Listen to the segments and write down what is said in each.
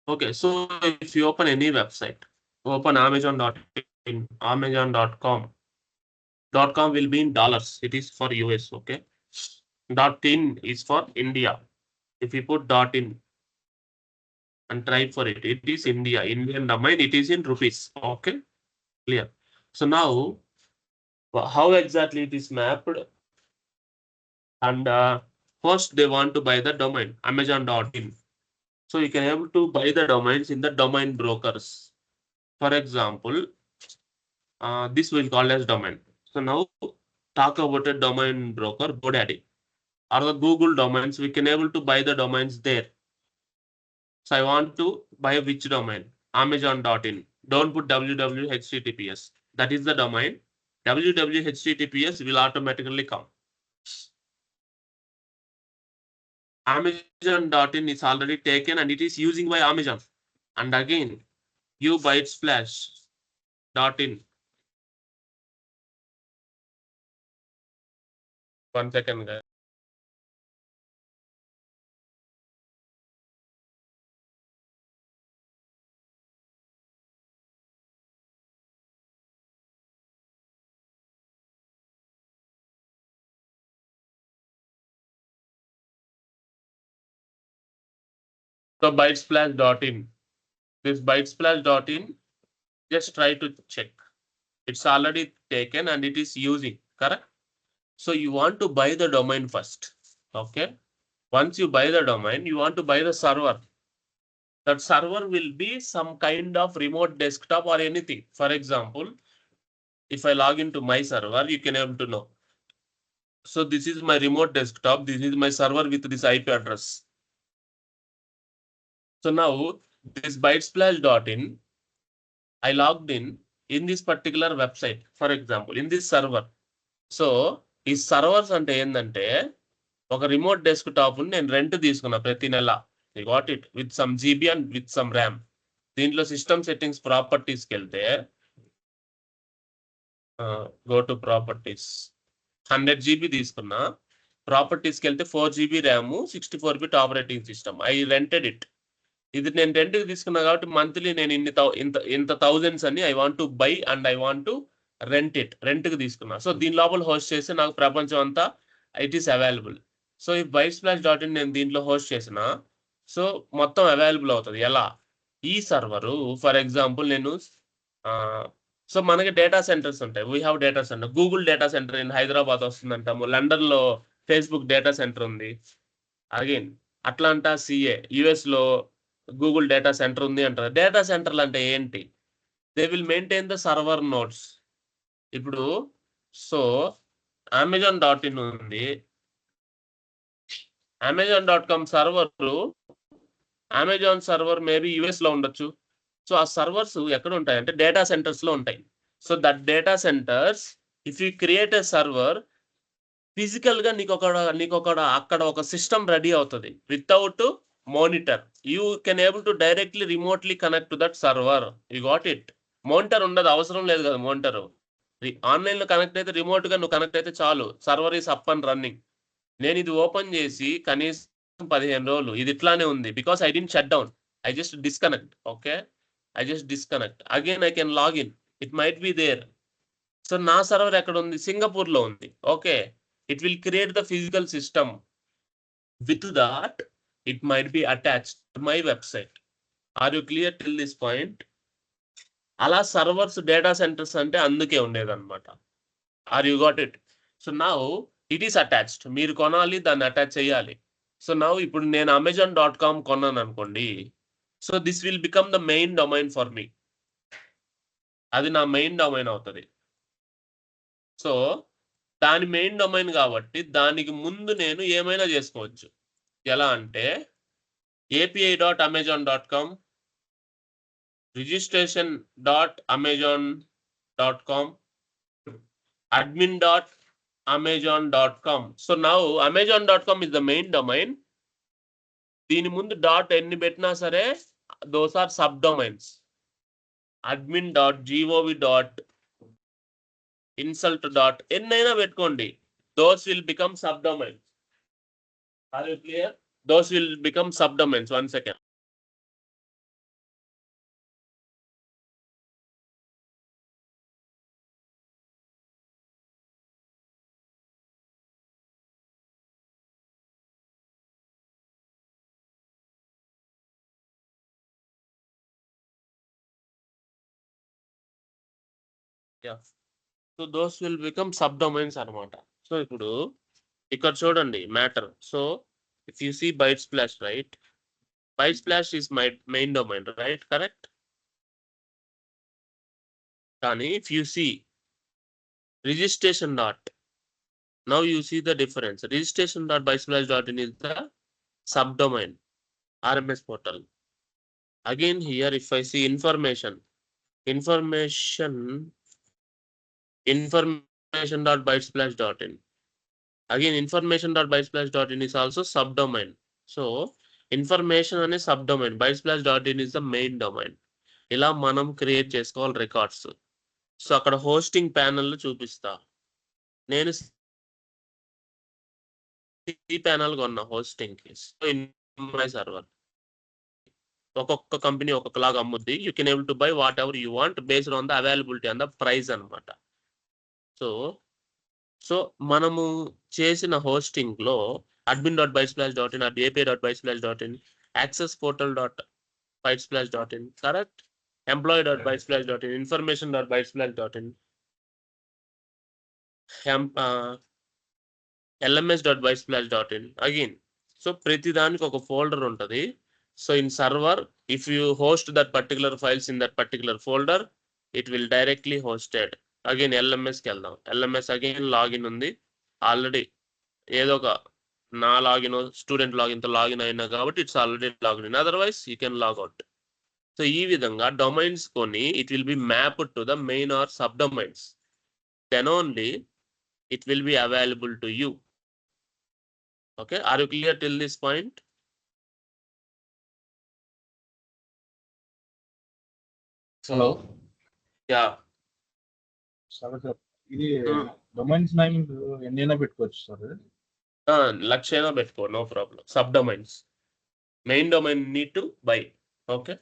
Okay, so if you open any website, open Amazon.in, Amazon.com. .com will be in dollars. It is for US. Okay. .in is for India. If you put .in and try for it, it is India. Indian domain. It is in rupees. Okay. Clear. So now, how exactly it is mapped? And first they want to buy the domain Amazon.in. So you can able to buy the domains in the domain brokers. For example, this will call as domain. So now talk about a domain broker, GoDaddy, or the Google domains. We can able to buy the domains there. So I want to buy which domain? Amazon.in. Don't put www.https. That is the domain. www.https will automatically come. Amazon.in is already taken and it is using by Amazon. And again, you bytesplash.in. 1 second, guys. So bytesplash.in. This bytesplash.in, just try to check. It's already taken and it is using, correct? So you want to buy the domain first. Okay. Once you buy the domain, you want to buy the server. That server will be some kind of remote desktop or anything. For example, if I log into my server, you can able to know. So this is my remote desktop. This is my server with this IP address. So now this bytesplash.in, I logged in this particular website, for example, in this server. So ఈ servers అంటే ఏంటంటే ఒక remote desktop నేను rent తీసుకున్నా ప్రతి నెల. I got it with some GB and with some RAM. దీంట్లో system settings ప్రాపర్టీస్కి వెళ్తే గో టు ప్రాపర్టీస్ 100 GB తీసుకున్నా. ప్రాపర్టీస్కి వెళ్తే 4 GB RAM, 64 bit operating system. I rented it. ఇది నేను రెంట్కి తీసుకున్నా కాబట్టి మంత్లీ నేను ఇంత థౌజండ్స్ అని I want to buy and I want to rent it. రెంట్కి తీసుకున్నా. సో దీని లోపల హోస్ట్ చేస్తే నాకు ప్రపంచం అంతా ఇట్ ఈస్ అవైలబుల్. సో ఈ bytesplash.in నేను దీంట్లో హోస్ట్ చేసిన, సో మొత్తం అవైలబుల్ అవుతుంది. ఎలా? ఈ సర్వరు ఫర్ ఎగ్జాంపుల్ నేను సో మనకి డేటా సెంటర్స్ ఉంటాయి. We have data center. Google data center in Hyderabad వస్తుందంటాము. లండన్లో ఫేస్బుక్ డేటా సెంటర్ ఉంది. అగైన్ అట్లాంటా సిఏ యుఎస్లో గూగుల్ డేటా సెంటర్ ఉంది అంటారు. డేటా సెంటర్లు అంటే ఏంటి? They will maintain the server nodes. ఇప్పుడు సో Amazon.in ఉంది. Amazon.com server, Amazon server maybe యుఎస్లో ఉండొచ్చు. సో ఆ సర్వర్స్ ఎక్కడ ఉంటాయి అంటే డేటా సెంటర్స్లో ఉంటాయి. So that data centres, if you create a server, ఫిజికల్గా నీకు అక్కడ ఒక సిస్టమ్ రెడీ అవుతుంది without monitor. You can able to directly remotely connect to that server. You got it. Monitor ఉండదు, అవసరం లేదు కదా మోనిటర్. ఆన్లైన్లో కనెక్ట్ అయితే రిమోట్గా నువ్వు కనెక్ట్ అయితే చాలు, server is up and running. నేను ఇది ఓపెన్ చేసి కనీసం 15 రోజులు ఇది ఇట్లానే ఉంది. Because I didn't shut down, I just disconnect. Okay, I just disconnect. Again I can log in, it might be there. So నా సర్వర్ ఎక్కడ ఉంది? సింగపూర్లో ఉంది. Okay, it will create the physical system. With that, it might be attached to my website. Are you clear till this point? అలా servers data centres అంటే అందుకే ఉండేదన్నమాట. Are you got it? So now it is attached. మీరు కొనాలి, దాన్ని attach చేయాలి. So now ఇప్పుడు నేను Amazon.com కొన్నాను అనుకోండి. So this will become the main domain for me. అది నా మెయిన్ డొమైన్ అవుతుంది. సో దాని మెయిన్ డొమైన్ కాబట్టి దానికి ముందు నేను ఏమైనా చేసుకోవచ్చు. ఎలా అంటే api.amazon.com, registration.amazon.com, admin.amazon.com. So now Amazon.com is the main domain. దీని ముందు డాట్ ఎన్ని పెట్టినా సరే those are sub domains. admin.gov.insult. ఎన్నైనా పెట్టుకోండి, those will become subdomains. Are you clear? Those will become subdomains. 1 second. Yeah. So those will become subdomains అనమాట. So ఇప్పుడు ఇక్కడ చూడండి matter. So if you see byte splash, right? Byte splash is my main domain, right? Correct? కానీ if you see registration dot, now you see the difference. Registration dot bytesplash.in is the subdomain RMS portal. Again here if I see information dot bytesplash.in, again information dot bytesplash.in is also subdomain. So information అనే subdomain, bytesplash.in is the main domain. ఇలా మనం create చేసుకోవాలి records. So అక్కడ hosting panel చూపిస్తా. నేను C panel కొన్నా hosting కి. So in my server ఒక్కొక్క కంపెనీ ఒక్కొక్కలాగా అమ్ముద్ది. You can able to buy whatever you want based on the availability and the price అనమాట. సో మనము చేసిన హోస్టింగ్ లో admin.bytesplash.in, api.bytesplash.in, accessportal.bytesplash.in, correct? employee.bytesplash.in, information.bytesplash.in, lms.bytesplash.in again. So ప్రతి దానికి ఒక ఫోల్డర్ ఉంటుంది. So in server if you host that particular files in that particular folder it will directly hosted. Again ఎల్ఎంఎస్కి వెళ్దాం. ఎల్ఎంఎస్ అగైన్ లాగిన్ ఉంది already. ఏదో ఒక నా లాగిన్ స్టూడెంట్ లాగిన్తో లాగిన్ అయినా కాబట్టి it's already login in, otherwise you can logout. So ఈ విధంగా డొమైన్స్ కొని it will be mapped to the main or sub domains. Then only it will be available to you. Okay, are you clear till this point? Hello. Yeah. Sir, ఇది domains name ఎన్నైనా పెట్టుకోవచ్చు sir. లక్షైనా పెట్టుకో, no problem. Sub domains, main domain need to buy. Okay,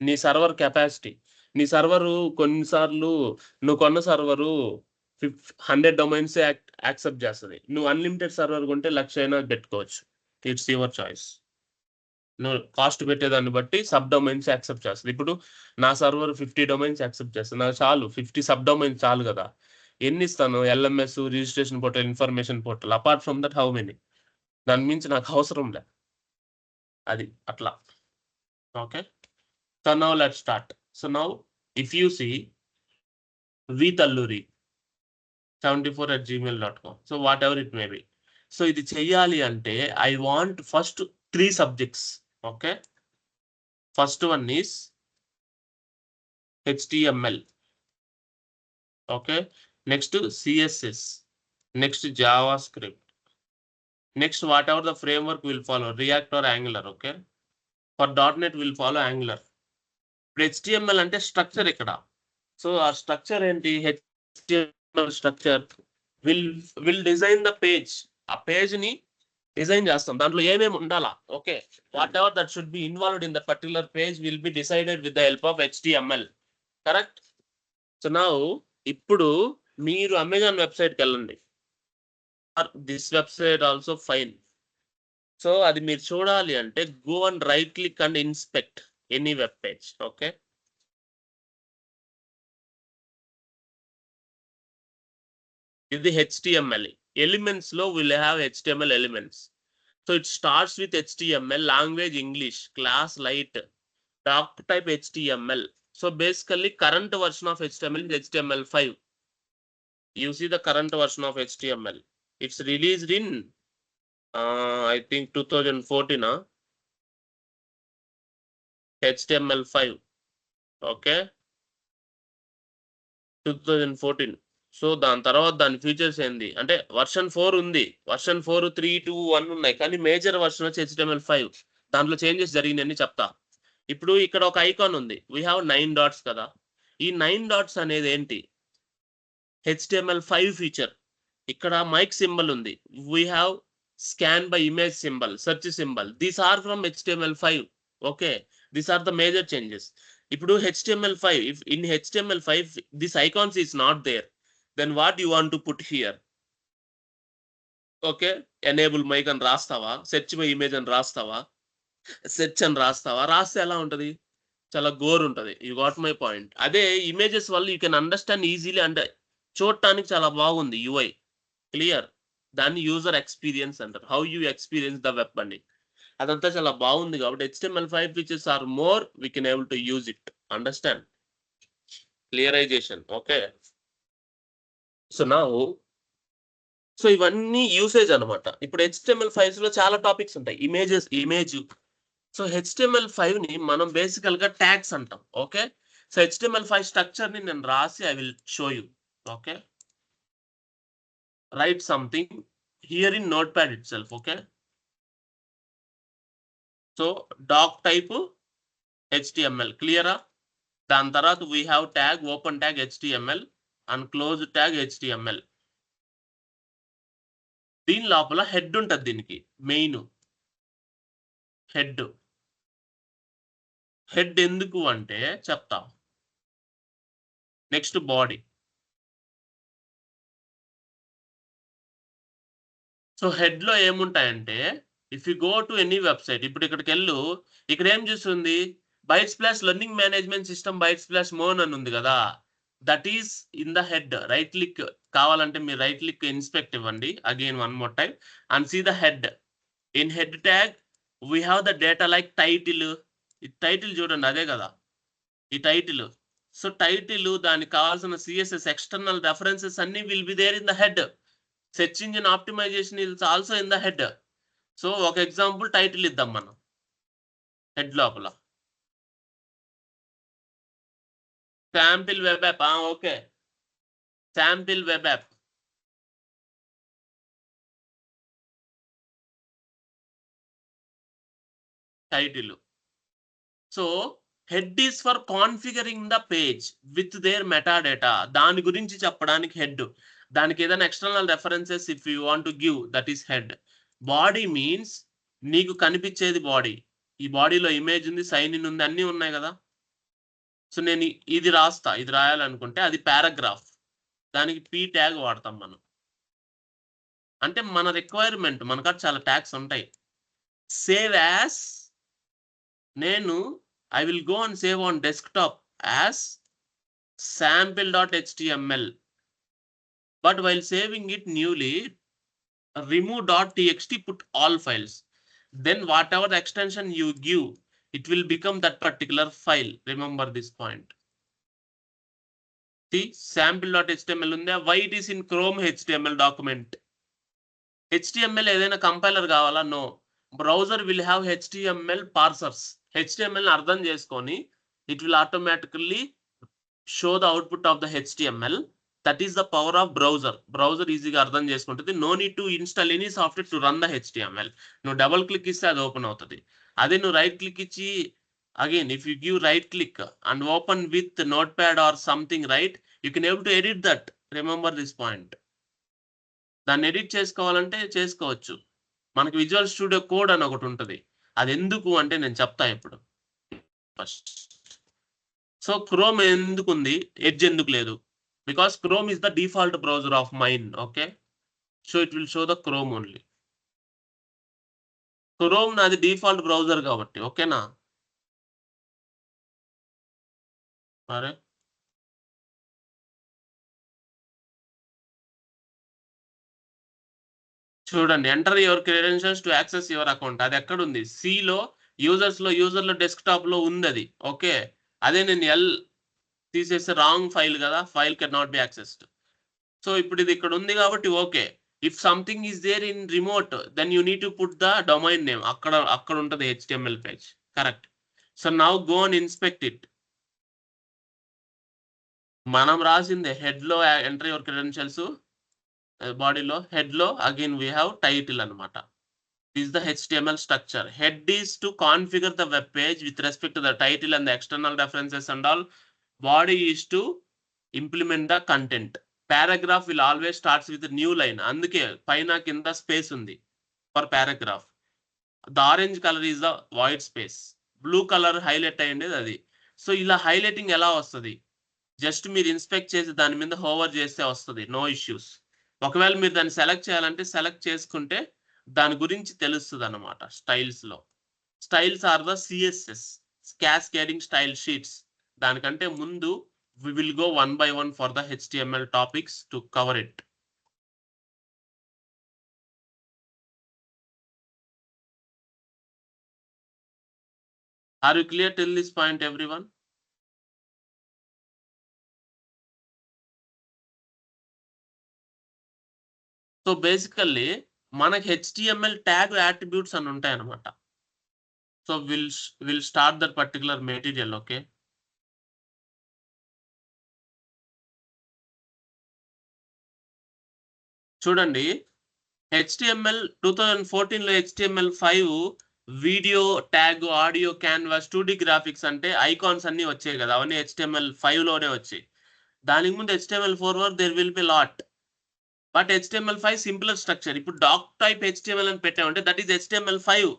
నీ server capacity, నీ server కొన్నిసార్లు నువ్వు కొన్న సర్వరు 100 డొమైన్స్ యాక్సెప్ట్ చేస్తుంది. నువ్వు అన్లిమిటెడ్ సర్వర్ కొంటే 1,00,000 అయినా పెట్టుకోవచ్చు. It's your choice. నువ్వు కాస్ట్ పెట్టేదాన్ని బట్టి సబ్ డొమైన్స్ యాక్సెప్ట్ చేస్తుంది. ఇప్పుడు నా సర్వర్ 50 డొమైన్స్ యాక్సెప్ట్ చేస్తుంది, నాకు చాలు 50 సబ్ డొమైన్స్ చాలు కదా. ఎన్ని ఇస్తాను? LMS, registration portal, information portal, apart from that how many? దాని మించి నాకు అవసరం లే. అది అట్లా. Okay, so now let start. So now if you see vtalluri74@gmail.com, so whatever it may be. So ఇది చెయ్యాలి అంటే I want first 3 subjects. Okay, first one is HTML. Okay, next CSS, next JavaScript, next whatever the framework will follow, React or Angular. Okay, for .NET will follow Angular. ఇప్పుడు HTML అంటే structure ఇక్కడ. So ఆ structure ఏంటి? HTML structure will design the page. ఆ page ని design చేస్తాం, దాంట్లో ఏమేమి ఉండాలా. Okay, what ever that should be involved in the particular page will be decided with the help of HTML. Correct? So now ఇప్పుడు మీరు Amazon వెబ్సైట్కి వెళ్ళండి. This website also fine. So అది మీరు చూడాలి అంటే go and right click and inspect any web page. Okay, ఇది HTML. Elements లో will have HTML elements. So it starts with HTML, language English, class light, doctype HTML. So basically current version of HTML is HTML5. You see the current version of HTML. It's released in I think 2014. HTML5. Okay, 2014. So దాని తర్వాత దాని features ఏంది అంటే version 4 ఉంది, version 4, 3, 2, 1 ఉన్నాయి, కానీ major version వచ్చి HTML5. దాంట్లో చేంజెస్ జరిగినాయని చెప్తా. ఇప్పుడు ఇక్కడ ఒక ఐకాన్ ఉంది, వీ హ్యావ్ 9 డాట్స్ కదా. ఈ 9 డాట్స్ అనేది ఏంటి? HTML5 feature. ఇక్కడ మైక్ సింబల్ ఉంది, we have scan by image symbol, search symbol. These are from HTML5. Okay, these are the major changes. ఇప్పుడు HTML5, if in HTML5 this icons is not there, then what you want to put here? Okay, enable mic అని రాస్తావా, search by image అని రాస్తావా, search అని రాస్తావా? రాస్తే ఎలా ఉంటుంది? చాలా గోర్ ఉంటుంది. You got my point. అదే ఇమేజెస్ వల్ల యూ కెన్ అండర్స్టాండ్ ఈజీలీ, అంటే చూడటానికి చాలా బాగుంది యూఐ, క్లియర్. దాన్ని యూజర్ ఎక్స్పీరియన్స్ అంటారు. How you experience the web అని. అదంతా చాలా బాగుంది కాబట్టి HTML5 features are more, we can able to use it. Understand? Clearization. Okay. So నా సో ఇవన్నీ యూసేజ్ అనమాట. ఇప్పుడు HTML5 లో చాలా టాపిక్స్ ఉంటాయి. ఇమేజ్. సో HTML5 ని మనం బేసికల్ గా ట్యాగ్స్ అంటాం. ఓకే. సో HTML5 స్ట్రక్చర్ ని నేను రాసి I will show you. Okay. Write something here in notepad itself. Okay. So doctype HTML క్లియరా? దాని తర్వాత we have tag, open tag HTML and close tag HTML. దీని లోపల head ఉంటుంది. దీనికి మెయిన్ హెడ్ ఎందుకు అంటే చెప్తా. Next body. సో హెడ్ లో ఏముంటాయంటే if you go to any website, ఇప్పుడు ఇక్కడికి వెళ్ళు, ఇక్కడ ఏం చూస్తుంది, Byte Splash learning management system Byte Splash మోన్ అని ఉంది కదా, that is in the head. Right click కావాలంటే మీరు రైట్ క్లిక్ ఇన్స్పెక్ట్ ఇవ్వండి again one more time and see the head. In head tag we have the data like title. ఈ title చూడండి, అదే కదా ఈ టైటిల్. సో టైటిల్, దానికి కావాల్సిన CSS ఎక్స్టర్నల్ రెఫరెన్సెస్ అన్ని will be there in the head. Search engine optimization is also in the head. So ఒక example title ఇద్దాం మనం హెడ్ లోపల. Sample web app. Okay, sample web app. Title. So head is for configuring the page with their metadata. దాని గురించి చెప్పడానికి head. దానికి ఏదైనా external references if you want to give, that is head. Body means నీకు కనిపించేది body. ఈ బాడీలో image ఉంది, సైన్ ఇన్ ఉంది, అన్నీ ఉన్నాయి కదా. సో నేను ఇది రాస్తా, ఇది రాయాలనుకుంటే అది పారాగ్రాఫ్. దానికి P ట్యాగ్ వాడతాం మనం. అంటే మన రిక్వైర్మెంట్, మనకు చాలా ట్యాగ్స్ ఉంటాయి. సేవ్ యాజ్, నేను I will go and save on desktop as sample.html. But while saving it newly, remove.txt, put all files. Then whatever the extension you give, it will become that particular file. Remember this point. See, sample.html unde. Why it is in Chrome HTML document? HTML ఏదైనా compiler కావాలా? No. Browser will have HTML parsers. HTML ని అర్థం చేసుకొని it will automatically show the output of the HTML. That is the power of browser. Browser ఈజీగా అర్థం చేసుకుంటుంది. No need to install any software to run the HTML. నువ్వు double click ఇస్తే అది open అవుతుంది. అదే నువ్వు రైట్ క్లిక్ ఇచ్చి again if you give right click and open with notepad or something, right, you can able to edit that. Remember this point. దాన్ని edit చేసుకోవాలంటే చేసుకోవచ్చు. మనకి విజువల్ స్టూడియో కోడ్ అని ఒకటి ఉంటుంది. అది ఎందుకు అంటే నేను చెప్తా ఇప్పుడు. ఫస్ట్ సో క్రోమ్ ఎందుకు ఉంది, ఎడ్జ్ ఎందుకు లేదు? Because Chrome is the default browser of mine. Okay, so it will show the Chrome only. Chrome నాది డిఫాల్ట్ బ్రౌజర్ కాబట్టి. ఓకేనా? సరే, చూడండి, enter your credentials to access your account. అది ఎక్కడ ఉంది? సిలో యూజర్లో డెస్క్టాప్ లో ఉంది అది. ఓకే, అదే నేను ఎల్ తీసేస్తే రాంగ్ ఫైల్ కదా, file can not be accessed. So ఇప్పుడు ఇది ఇక్కడ ఉంది కాబట్టి okay. If something is there in remote, then you need to put the domain name. అక్కడ ఉంటుంది HTML page. Correct. So now go and inspect it. మనం రాసిందే హెడ్ లో ఎంటర్ యువర్ క్రెడెన్షియల్స్, బాడీలో హెడ్ లో అగైన్ వీ హ్యావ్ టైటిల్ అనమాట. is the HTML structure. Head is to configure the web page with respect to the title and the external references and all. Body is to implement the content. Paragraph will always starts with a new line. Anduke paina kinda space undi for paragraph. The orange color is the void space. Blue color highlight ayindedi adi. So ila highlighting ela vastadi? Just మీరు inspect చేసి దాని మీద hover చేస్తే వస్తుంది, no issues. ఒకవేళ మీరు దాన్ని select చేయాలంటే సెలెక్ట్ చేసుకుంటే దాని గురించి తెలుస్తుంది అన్నమాట. స్టైల్స్ లో, styles are the CSS. cascading style sheets. దానికంటే ముందు we will go one by one for the HTML topics to cover it. Are you clear till this point, everyone? So basically మనకి HTML tag attributes అని ఉంటాయి అన్నమాట. So we'll start that particular material, okay? చూడండి, HTML 2014 లో HTML5 video tag, audio, canvas, 2D graphics అంటే icons అన్ని వచ్చాయి కదా, అవన్నీ HTML5 లోనే వచ్చాయి. దానికి ముందు HTML4 వరకు there will be lot, but HTML5 simpler structure. ఇప్పుడు డాక్ టైప్ HTML అని పెట్టామంటే దట్ ఈస్ HTML5.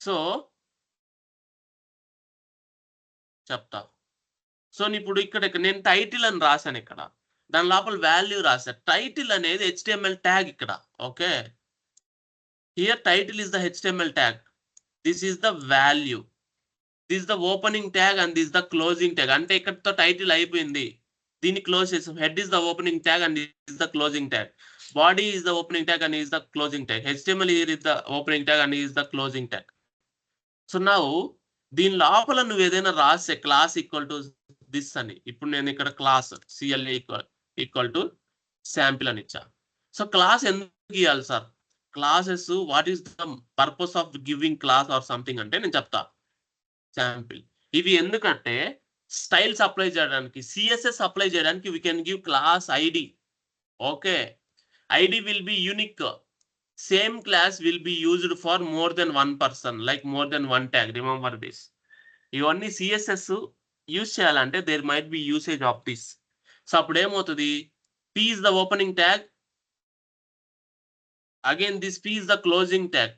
సో చెప్తా. సో ఇప్పుడు ఇక్కడ నేను టైటిల్ అని రాశాను, ఇక్కడ దాని లోపల వాల్యూ రాశా. టైటిల్ అనేది HTML ట్యాగ్ ఇక్కడ, okay? Here title is the HTML tag. This is the value. This is the opening tag and this is the closing tag. అంటే ఇక్కడతో టైటిల్ అయిపోయింది, దీన్ని క్లోజ్ చేసాం. Head is the opening tag and this is the closing tag. Body is the opening tag and is the closing tag. HTML here is the opening tag and is the closing tag. So now దీని లోపల నువ్వు ఏదైనా రాసే class equal to this అని, ఇప్పుడు నేను ఇక్కడ class CLA equal to sample అని ఇచ్చా. సో క్లాస్ ఎందుకు ఇవ్వాలి sir? Classes what is the purpose of giving class or something అంటే నేను చెప్తా. శాంపిల్ ఇవి ఎందుకంటే స్టైల్స్ అప్లై చేయడానికి, CSS అప్లై చేయడానికి we can give class ID, okay? ID will be unique. Same class will be used for more than one person, like more than one tag. Remember this. ఇవన్నీ CSS use చేయాలంటే there might be usage of this. So అప్పుడు ఏమవుతుంది? P is the opening tag. Again, this P is the closing tag.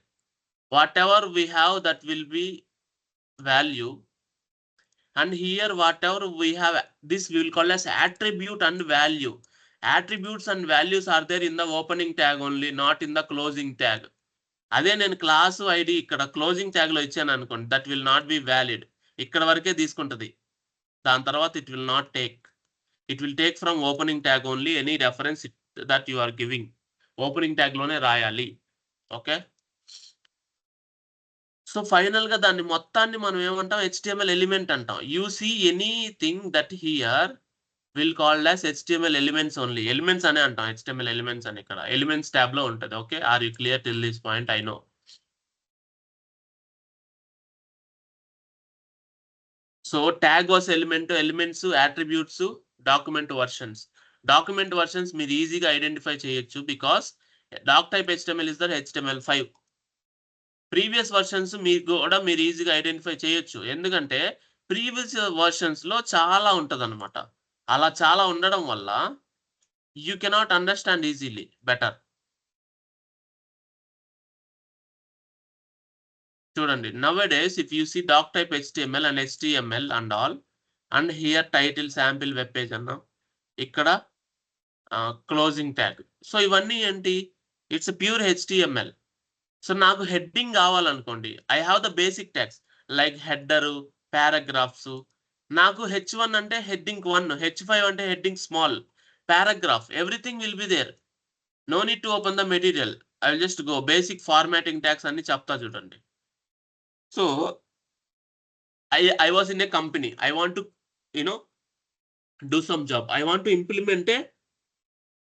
Whatever we have, that will be value. And here, whatever we have, this we will call as attribute and value. Attributes and values are there in the opening tag only, not in the closing tag. అదే నేను class ID ఇక్కడ closing tag లో ఇచ్చాను అనుకోండి, that will not be valid. ఇక్కడ వరకే తీసుకుంటది, దాని తర్వాత it will not take. It will take from opening tag only. Any reference that you are giving opening tag లోనే రాయాలి, ఓకే? సో ఫైనల్ గా దాన్ని మొత్తాన్ని మనం ఏమంటాం? HTML ఎలిమెంట్ అంటాం. You see anything that here will called as HTML elements only. Elements అనే అంటాం, HTML ఎలిమెంట్స్ అని. ఇక్కడ ఎలిమెంట్స్ ట్యాబ్ లో ఉంటుంది, okay? Are you clear till this point? I know. So tag was element, elements, attributes, document versions. Document versions మీరు ఈజీగా identify చేయొచ్చు, because doctype HTML is that HTML5. Previous versions మీకు కూడా మీరు ఈజీగా identify చేయొచ్చు, ఎందుకంటే ప్రీవియస్ వర్షన్స్ లో చాలా ఉంటది అనమాట. అలా చాలా ఉండడం వల్ల you cannot understand easily better. చూడండి, nowadays if you see doc type HTML and HTML and all, and here title sample web page అన్నా, ఇక్కడ క్లోజింగ్ ట్యాగ్. సో ఇవన్నీ ఏంటి? It's pure HTML. సో నాకు హెడ్డింగ్ కావాలనుకోండి, I have the basic tags like header, paragraphs. నాకు H1 అంటే heading 1, H5 అంటే heading small, paragraph, everything will be there. No need to open the material. I will just go basic formatting tags అన్ని చెప్తా చూడండి. So I was in a company. I want to, do some job. I want to implement a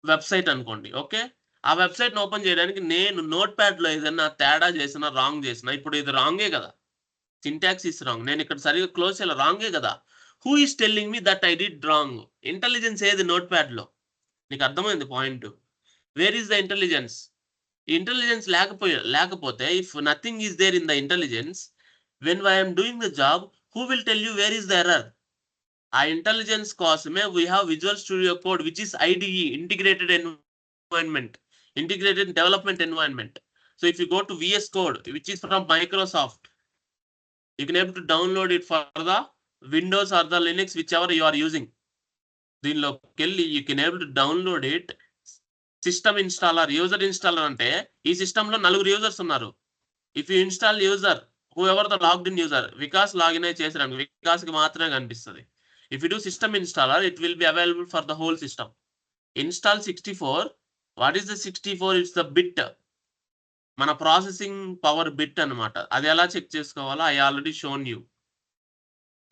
website అనుకోండి, okay? ఆ website open చేయడానికి నేను note pad లో ఏదైనా తేడా చేసినా, రాంగ్ చేసినా, ఇప్పుడు ఇది రాంగే కదా, సింటాక్స్ ఇస్ రాంగ్, నేను ఇక్కడ సరిగా క్లోజ్ చేయాలి, రాంగే కదా. Who is telling me that I did wrong? Intelligence ఏది నోట్ ప్యాడ్ లో? నీకు అర్థమైంది point? Where is the intelligence? Intelligence లేకపోతే if nothing is there in the intelligence, when I am doing the job, who will tell you where is the error? ఆ intelligence కోసమే we have Visual Studio Code, which is IDE, integrated environment, integrated development environment. So if you go to VS Code, which is from Microsoft, you can able to download it for the Windows or the Linux, whichever you are using. దీనిలోకి వెళ్ళి you can able to download it. System installer, user installer అంటే ఈ system లో 4 users ఉన్నారు. If you install user whoever the logged in user, Vikas login అయి చేసినాను, వికాస్కి మాత్రమే కనిపిస్తుంది. If you do system installer, it will be available for the whole system. Install 64. What is the 64? It's the bit, మన processing power bit అనమాట. అది ఎలా check చేసుకోవాలో I already shown you.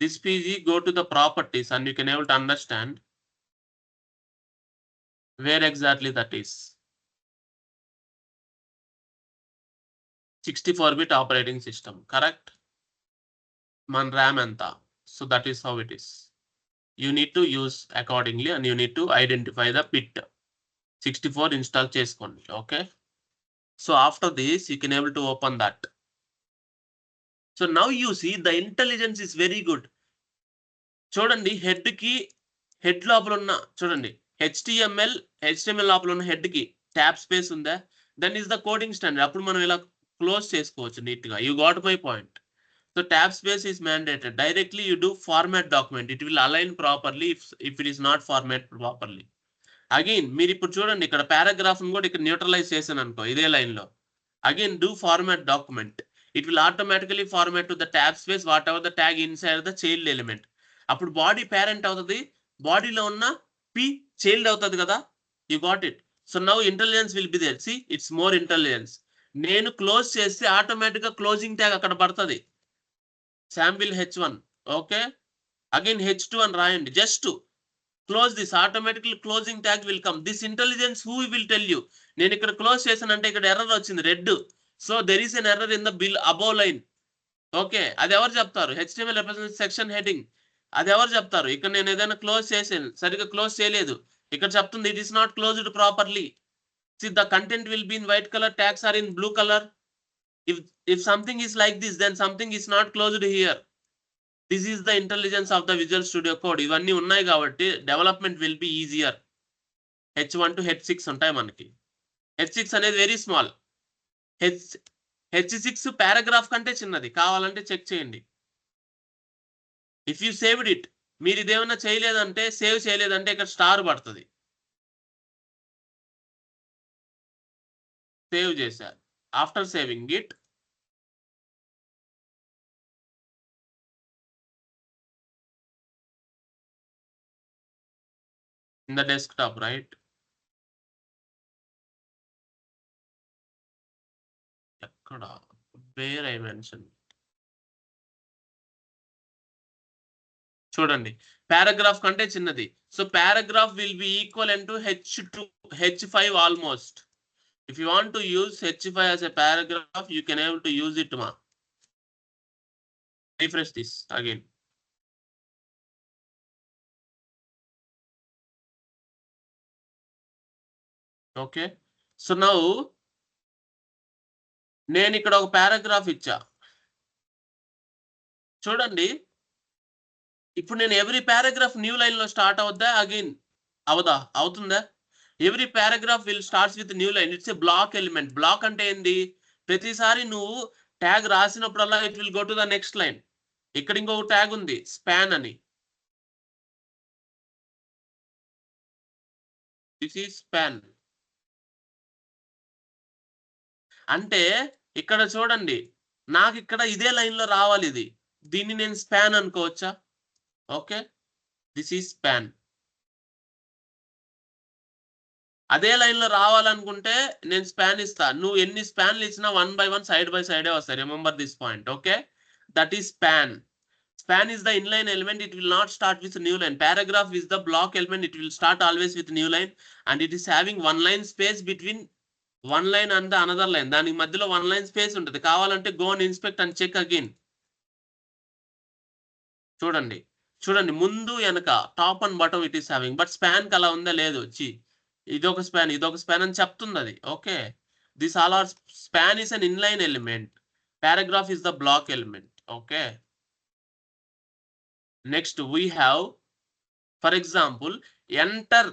This PG, go to the properties and you can able to understand where exactly that is. 64-bit operating system, correct? మన RAM ఎంత? So that is how it is. You need to use accordingly and you need to identify the bit. 64 install చేసుకోండి. Okay, so after this you can able to open that. So now you see the intelligence is very good. చూడండి, head లోపల ఉన్న, చూడండి HTML లోపల ఉన్న head కి tab space ఉందా? Then is the coding standard. అప్పుడు మనం ఇలా క్లోజ్ చేసుకోవచ్చు నీట్ గా. You got my point. So tab space is mandated. Directly you do format document, it will align properly if it is not format properly. Again మీరు ఇప్పుడు చూడండి, ఇక్కడ paragraph కూడా ఇక్కడ న్యూట్రలైజ్ చేశాను అనుకో, ఇదే లైన్ లో. Again do format document, it will automatically format to the tab space whatever the tag inside the child element. అప్పుడు బాడీ పేరెంట్ అవుతుంది, బాడీలో ఉన్న పి చైల్డ్ అవుతుంది కదా. You got it. So now intelligence will be there. See, it's more intelligence. నేను close చేస్తే automatic గా closing tag అక్కడ పడుతుంది, sample H1. Okay, again H2 అని రాయండి. Just close this, automatically closing tag will come. This intelligence who will tell you. నేను ఇక్కడ close చేశానంటే ఇక్కడ ఎర్రర్ వచ్చింది, red. So there is an error in the bill above line. Okay, అది ఎవరు చెప్తారు? HTML represent section heading. అది ఎవరు చెప్తారు? ఇక్కడ నేను ఏదైనా క్లోజ్ చేసాను, సరిగ్గా క్లోజ్ చేయలేదు, ఇక్కడ చెప్తుంది it is not closed properly. See, the content will be in white color, tags are in blue color. If something is like this, then something is not closed here. This is the intelligence of the Visual Studio Code. ఇవన్నీ ఉన్నాయి కాబట్టి development will be easier. H1 to H6 ఉంటాయి మనకి. H6 అనేది very small. H6 paragraph కంటే చిన్నది, కావాలంటే check చేయండి. ఇఫ్ యూ సేవ్డ్ ఇట్, మీరు ఇదేమన్నా చేయలేదంటే, సేవ్ చేయలేదంటే ఇక్కడ స్టార్ పడుతుంది. సేవ్ చేశారు. After saving it, in the desktop, right? ఎక్కడ, where I mentioned. చూడండి, పారాగ్రాఫ్ కంటే చిన్నది. So paragraph will be equal to H5 almost. If you want to use H5 as a paragraph, you can able to use it, ma. Refresh this again. Okay, so now నేను ఇక్కడ ఒక paragraph ఇచ్చా, చూడండి. ఇప్పుడు నేను every paragraph new line లో start అవుద్దా? Again అవుతుందా? Every paragraph will starts with new line. It's a block element. Block అంటే ఏంది? ప్రతిసారి నువ్వు ట్యాగ్ రాసినప్పుడల్లా it will go to the next line. ఇక్కడ ఇంకొక ట్యాగ్ ఉంది, స్పాన్ అని. This is span. అంటే ఇక్కడ చూడండి, నాకు ఇక్కడ ఇదే లైన్ లో రావాలి ఇది. దీన్ని నేను స్పాన్ అనుకోవచ్చా? Okay, this is span. అదే లైన్ లో రావాలనుకుంటే నేను స్పాన్ ఇస్తా. నువ్వు ఎన్ని స్పాన్లు ఇచ్చినా 1 by 1 సైడ్ బై సైడే వస్తాయి. Remember this point. Okay, that is span. Span is the inline element. It will not start with new line. Paragraph is the block element. It will start always with new line, and it is having one line space between one line and the another line. దానికి మధ్యలో one line space ఉంటుంది. కావాలంటే go and inspect and check again. చూడండి, చూడండి, ముందు వెనక top and bottom it is having. But span కి అలా ఉందా? లేదు. ఇదొక స్పాన్ అని చెప్తుంది అది. Okay, this all are span is an inline element. Paragraph is the block element. Okay, next we have, for example, enter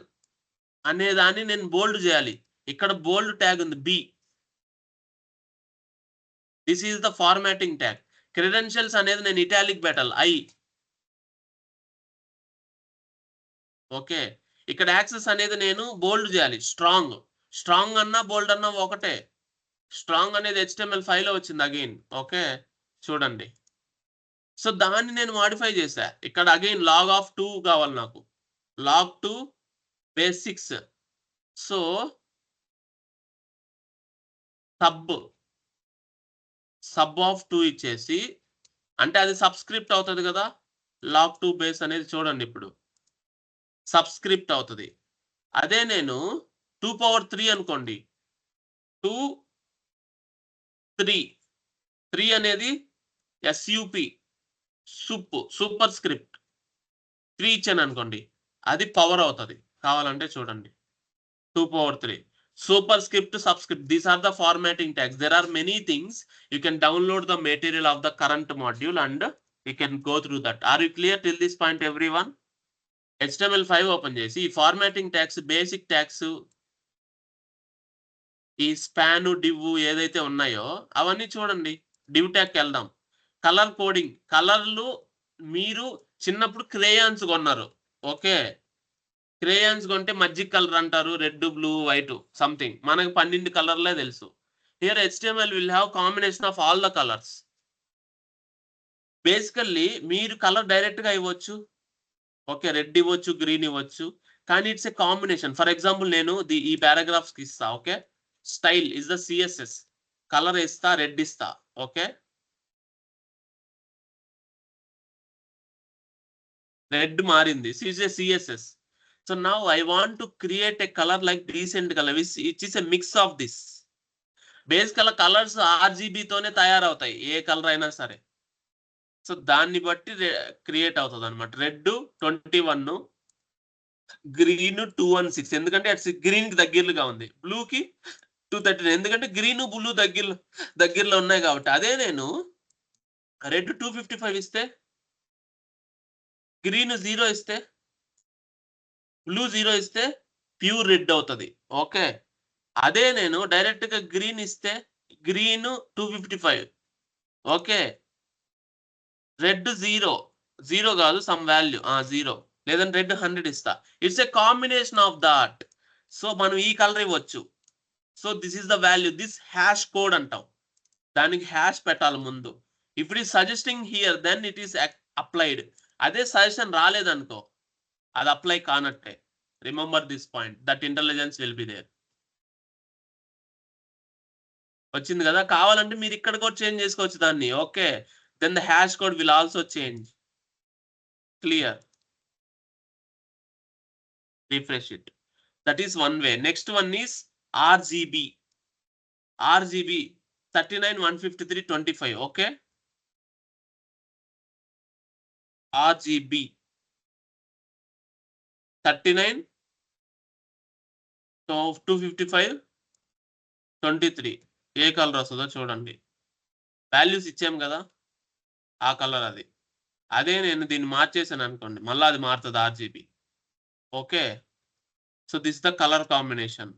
అనే దాన్ని నేను బోల్డ్ చేయాలి. ఇక్కడ బోల్డ్ ట్యాగ్ ఉంది B. This is the formatting tag. Credentials అనేది నేను italic పెట్టాలి, I. Okay, ఇక్కడ యాక్సెస్ అనేది నేను బోల్డ్ చేయాలి, స్ట్రాంగ్ అన్నా బోల్డ్ అన్నా ఒకటే. స్ట్రాంగ్ అనేది HTML5 లో వచ్చింది అగైన్. ఓకే, చూడండి. సో దాన్ని నేను మాడిఫై చేశా. ఇక్కడ అగైన్ లాగ్ ఆఫ్ 2 కావాలి నాకు. Log 2 base 6. So sub of 2 ఇచ్చేసి, అంటే అది సబ్స్క్రిప్ట్ అవుతుంది కదా. లాగ్ 2 బేస్ అనేది చూడండి ఇప్పుడు సబ్స్క్రిప్ట్ అవుతుంది. అదే నేను 2 పవర్ 3 అనుకోండి. 2 3 3 అనేది SUP సూపర్ స్క్రిప్ట్ 3 ఇచ్చాను అనుకోండి, అది పవర్ అవుతుంది. కావాలంటే చూడండి 2 power 3 superscript subscript. These are the formatting tags. There are many things. You can download the material of the current module and you can go through that. Are you clear till this point everyone? HTML5 open చేసి ఈ formatting tags, basic tags, ఈ span div ఏదైతే ఉన్నాయో అవన్నీ చూడండి. Div ట్యాగ్కి వెళ్దాం. Colour coding, కలర్లు మీరు చిన్నప్పుడు క్రేయాన్స్ కొన్నారు. ఓకే, క్రేయాన్స్ కొంటే మజ్జిగ్ కలర్ అంటారు, రెడ్ బ్లూ వైట్ సంథింగ్. మనకు 12 కలర్లే తెలుసు. Here HTML will have combination of all the colours. Basically మీరు కలర్ డైరెక్ట్ గా ఇవ్వచ్చు. ఓకే, రెడ్ ఇవ్వచ్చు, గ్రీన్ ఇవ్వచ్చు, కానీ it's a combination. For example నేను ఈ పారాగ్రాఫ్స్ కి ఇస్తా. Okay, style is the CSS. Colour ఇస్తా, రెడ్ ఇస్తా. ఓకే, రెడ్ మారింది, CSS. So now I want to create a color like decent color, which is a mix of this. బేసికల్ colours RGB తోనే తయారవుతాయి, ఏ కలర్ అయినా సరే. సో దాన్ని బట్టి క్రియేట్ అవుతుంది అనమాట. రెడ్ 21, గ్రీన్ 216, ఎందుకంటే అట్స్ గ్రీన్ కి దగ్గరగా ఉంది. బ్లూ కి 239, ఎందుకంటే గ్రీన్ బ్లూ దగ్గరలో ఉన్నాయి కాబట్టి. అదే నేను రెడ్ 255 ఇస్తే, గ్రీన్ 0 ఇస్తే, బ్లూ 0 ఇస్తే ప్యూర్ రెడ్ అవుతుంది. ఓకే, అదే నేను డైరెక్ట్ గా గ్రీన్ ఇస్తే, గ్రీన్ 255. ఓకే, రెడ్ 0 కాదు, సమ్ వాల్యూ 0, లేదంటే రెడ్ 100 ఇస్తా. It's a combination of that. So మనం ఈ కలర్ ఇవ్వచ్చు. So this is the value, this hash code అంటాం. దానికి హ్యాష్ పెట్టాలి ముందు. If it is suggesting here, then it is applied. అదే సజెషన్ రాలేదనుకో, అది అప్లై కానట్టే. Remember this point, that intelligence will be there. వచ్చింది కదా. కావాలంటే మీరు ఇక్కడ కూడా చేంజ్ చేసుకోవచ్చు దాన్ని. Okay, then the hash code will also change. Clear? Refresh it. That is one way. Next one is RGB 39 153 25. Okay, RGB 39 255 23. A colour వస్తుందో చూడండి. వాల్యూస్ ఇచ్చాం కదా, ఆ కలర్ అది. అదే నేను దీన్ని మార్చేసాను అనుకోండి, మళ్ళీ అది మారుతుంది RGB. Okay, so this the colour combination.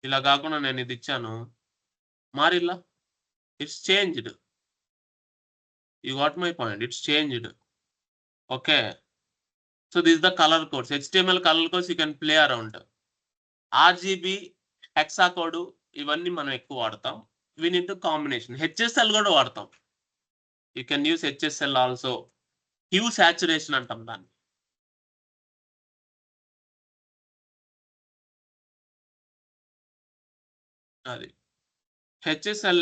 ఇలా కాకుండా నేను ఇది ఇచ్చాను, మారిల్లా, it's changed. You got my point, it's changed. Okay, so this the colour codes. HTML colour codes you can play around. RGB, hexa code, ఇవన్నీ మనం ఎక్కువ వాడతాం. We need to combination. HSL కూడా వాడతాం. You can use HSL also. Hue saturation అంటాం దాన్ని. అది HSL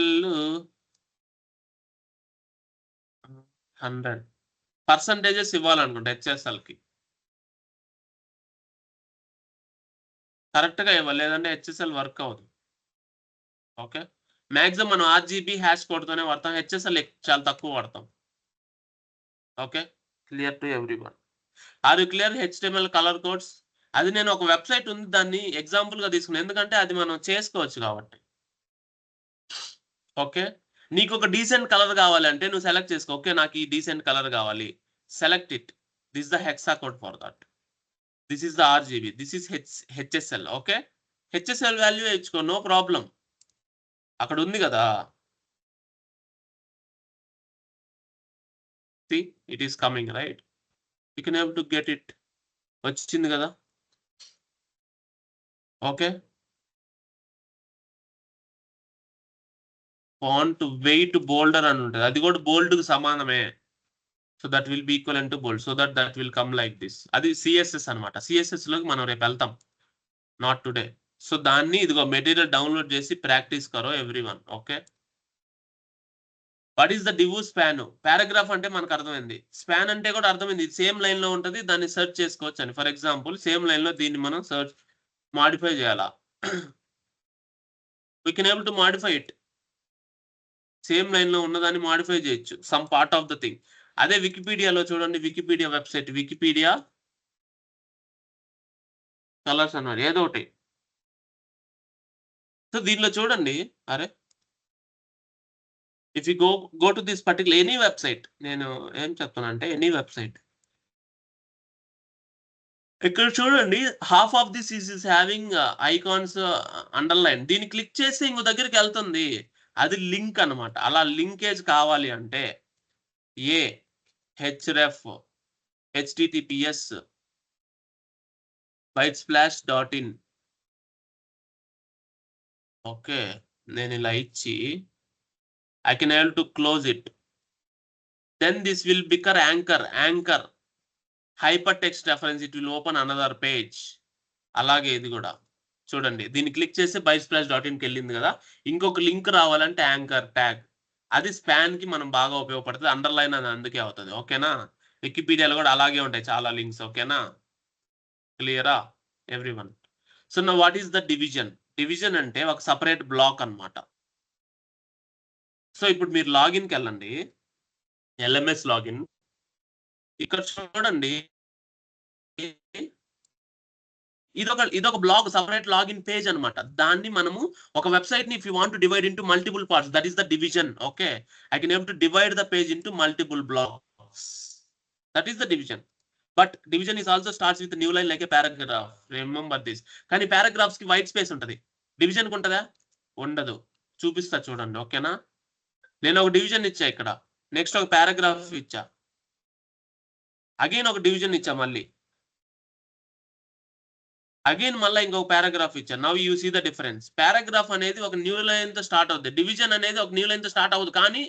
100% ఇవ్వాలనుకుంటా. HSLకి కరెక్ట్గా ఇవ్వాలి, లేదంటే HSL వర్క్ అవ్వదు. ఓకే, మ్యాక్సిమం మనం RGB హ్యాష్ కోడ్తోనే వాడతాం. HSL చాలా తక్కువ వాడతాం. Okay, clear to everyone? Are you clear? HTML colour codes, అది నేను ఒక వెబ్సైట్ ఉంది, దాన్ని ఎగ్జాంపుల్ గా తీసుకున్నాను, ఎందుకంటే అది మనం చేసుకోవచ్చు కాబట్టి. ఓకే, నీకు ఒక డీసెంట్ కలర్ కావాలంటే నువ్వు సెలెక్ట్ చేసుకో. ఓకే, నాకు ఈ డీసెంట్ కలర్ కావాలి, select it. This the hexa code for that. This is the RGB, this is HSL. Okay, HSL value ఇచ్చుకో, నో ప్రాబ్లం. అక్కడ ఉంది కదా, see it is coming, right? You can able to get it. వచ్చింది కదా. Okay, font wait bolder అని ఉంటుంది, అది కూడా bold కు సమానమే. So that will B equal to bold, so that will come like this. అది సిఎస్ఎస్ అనమాట. సిఎస్ఎస్ లోకి మనం రేపు వెళ్తాం, నాట్ టుడే. సో దాన్ని ఇదిగో మెటీరియల్ డౌన్లోడ్ చేసి ప్రాక్టీస్ కరో everyone. Okay, what is the div span? Paragraph అంటే మనకు అర్థమైంది, స్పాన్ అంటే కూడా అర్థమైంది, సేమ్ లైన్ లో ఉంటుంది, దాన్ని సెర్చ్ చేసుకోవచ్చు అని. ఫర్ ఎగ్జాంపుల్ సేమ్ లైన్ లో దీన్ని మనం సెర్చ్ మాడిఫై చేయాలా, we can able to modify it. Same line లో ఉన్నదాన్ని మాడిఫై చేయొచ్చు, some part of the thing. అదే వికీపీడియాలో చూడండి, వికీపీడియా వెబ్సైట్, వికీపీడియా కలర్స్ అన్నారు ఏదో ఒకటి. సో దీనిలో చూడండి, అరే if you go to this particular any website, నేను ఏం చెప్తానంటే ఎనీ వెబ్సైట్, ఇక్కడ చూడండి half of this is having icons underline. దీన్ని క్లిక్ చేస్తే ఇంకో దగ్గరికి వెళ్తుంది, అది లింక్ అన్నమాట. అలా లింకేజ్ కావాలి అంటే ఏ హెచ్రెఫ్ https bitesplash.in. ఓకే, నేను ఇలా ఇచ్చి I can able to close it. Then this will become anchor hypertext reference. It will open another page. అలాగే ఇది కూడా చూడండి, దీన్ని క్లిక్ చేస్తే bitesplash.in కి వెళ్ళింది కదా. ఇంకొక లింక్ రావాలంటే యాంకర్ ట్యాగ్, అది స్పాన్ కి మనం బాగా ఉపయోగపడుతుంది. అండర్లైన్ అని అందుకే అవుతుంది. ఓకేనా, వికీపీడియాలో కూడా అలాగే ఉంటాయి చాలా లింక్స్. ఓకేనా, క్లియరా ఎవ్రీవన్? సో నా what is the division? Division అంటే ఒక సపరేట్ బ్లాక్ అన్నమాట. సో ఇప్పుడు మీరు లాగిన్కి వెళ్ళండి, ఎల్ఎంఎస్ లాగిన్. ఇక్కడ చూడండి, ఇదొక బ్లాగ్, సపరేట్ లాగిన్ పేజ్ అన్నమాట. దాన్ని మనము ఒక వెబ్సైట్ ని if you want to divide into multiple parts, that is the division. Okay, I can able to divide the page into multiple blocks, that is the division. But division is also starts with new line like A paragraph, remember this. కానీ paragraphs కి white space ఉంటుంది, division కి ఉంటుందా? ఉండదు. చూపిస్తా చూడండి. ఓకేనా, నేను ఒక డివిజన్ ఇచ్చా ఇక్కడ, నెక్స్ట్ ఒక పారాగ్రాఫ్ ఇచ్చా, అగైన్ ఒక డివిజన్ ఇచ్చా, మళ్ళీ అగైన్ మళ్ళీ ఇంకొక పారాగ్రాఫ్ ఇచ్చా. Now you see the difference. Paragraph అనేది ఒక న్యూ లైన్ తో స్టార్ట్ అవుతుంది, డివిజన్ అనేది ఒక న్యూ లైన్ తో స్టార్ట్ అవుతుంది. కానీ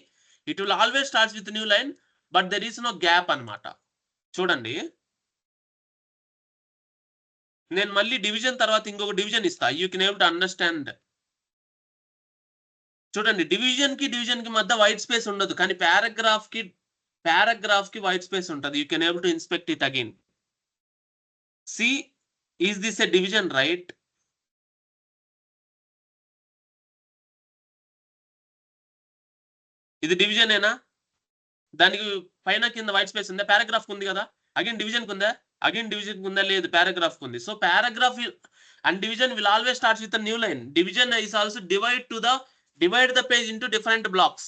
it will always starts with new line, but there is no gap అన్నమాట. చూడండి, నేను మళ్ళీ డివిజన్ తర్వాత ఇంకొక డివిజన్ ఇస్తా, you can able to understand. చూడండి, డివిజన్ కి మధ్య వైట్ స్పేస్ ఉండదు, కానీ పారాగ్రాఫ్ కి వైట్ స్పేస్ ఉంటుంది. You can able to inspect it again. See, is this a division, right? ఇది డివిజన్ ఏనా? దానికి పైన కింద వైట్ స్పేస్ ఉందా? పారాగ్రాఫ్ ఉంది కదా. అగైన్ డివిజన్ ఉందా? అగైన్ డివిజన్ ఉందా? లేదు, పారాగ్రాఫ్ ఉంది. So paragraph and division will always starts with new line. Division is also divide the page into different blocks.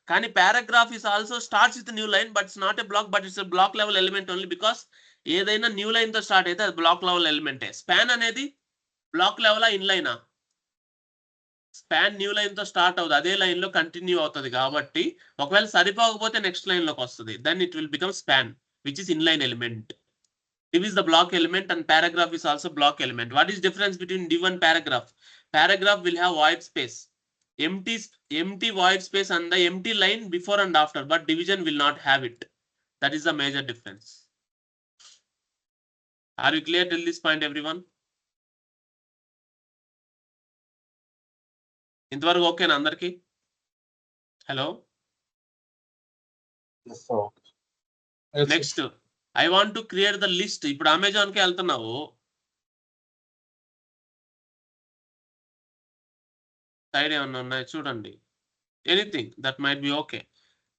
కానీ paragraph is also starts with new line, but it's not a block, but it's a block level element only, because ఏదైనా new line తో start అయితే అది block level ఎలిమెంటే. Span అనేది block level ఇన్ లైనా? Span new line తో start అవుతుంది, అదే లైన్ లో కంటిన్యూ అవుతుంది. కాబట్టి ఒకవేళ సరిపోకపోతే నెక్స్ట్ లైన్ లోకి వస్తుంది, then it will become span, which is inline element. div is the block element and paragraph is also block element. What is difference between div and paragraph? Paragraph will have white space, empty white space and the empty line before and after, but division will not have it. That is the major difference. Are you clear till this point, everyone? ఇంతవరకు ఓకేనా అందరికి? Hello, next I want to create the list. ఇప్పుడు Amazon కి వెళ్తున్నావు, side ఏమన్నా ఉన్నాయి చూడండి, anything that might be okay.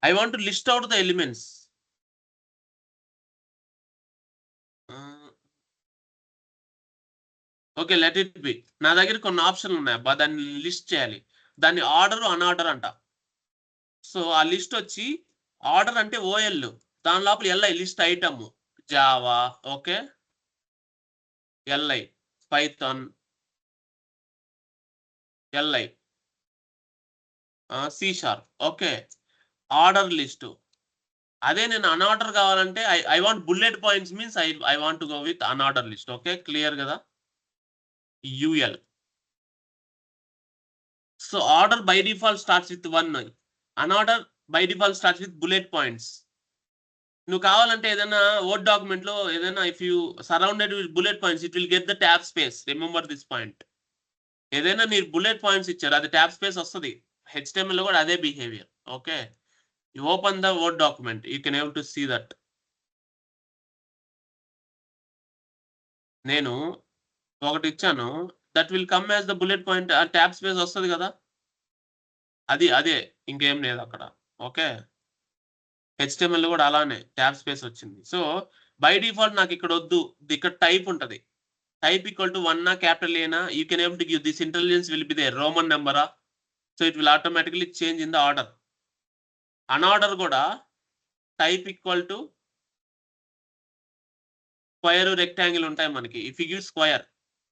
I want to list out the elements. Okay, let it be. నా దగ్గర కొన్ని ఆప్షన్లు ఉన్నాయి అబ్బా, దాన్ని లిస్ట్ చేయాలి. దాన్ని ఆర్డర్ అన్ఆర్డర్ అంట. సో ఆ లిస్ట్ వచ్చి ఆర్డర్ అంటే ఓఎల్, దాని లోపల LI list item, Java, okay, LI Python, LI C sharp, okay, order list. అదే నేను అన్ఆర్డర్ కావాలంటే I want bullet points, means I want to go with unorder list. Okay, clear కదా? UL So order by default starts with 1. Unorder by default starts with bullet points. నువ్వు కావాలంటే ఏదైనా word document లో ఏదైనా if you surrounded with bullet points it will get the tab space. Remember this point. ఏదైనా మీరు bullet points ఇచ్చారు అది tab space వస్తుంది. HTML లో కూడా అదే behaviour. Okay, you open the word document you can able to see that. నేను ఒకటి ఇచ్చాను, that will come as the bullet point. ఆ ట్యాబ్ స్పేస్ వస్తుంది కదా, అదే ఇంకేం లేదు అక్కడ. ఓకే, HTML కూడా అలానే ట్యాబ్ స్పేస్ వచ్చింది. సో బై డిఫాల్ట్ నాకు ఇక్కడ వద్దు, ఇక్కడ టైప్ ఉంటుంది. టైప్ ఈక్వల్ టు 1 క్యాపిటల్ ఏనా, you can able to give this intelligence will be there roman నెంబరా. So it will automatically change in the order. Unorder కూడా type equal to square rectangle ఉంటాయి మనకి. ఇఫ్ యూ గివ్ స్క్వైర్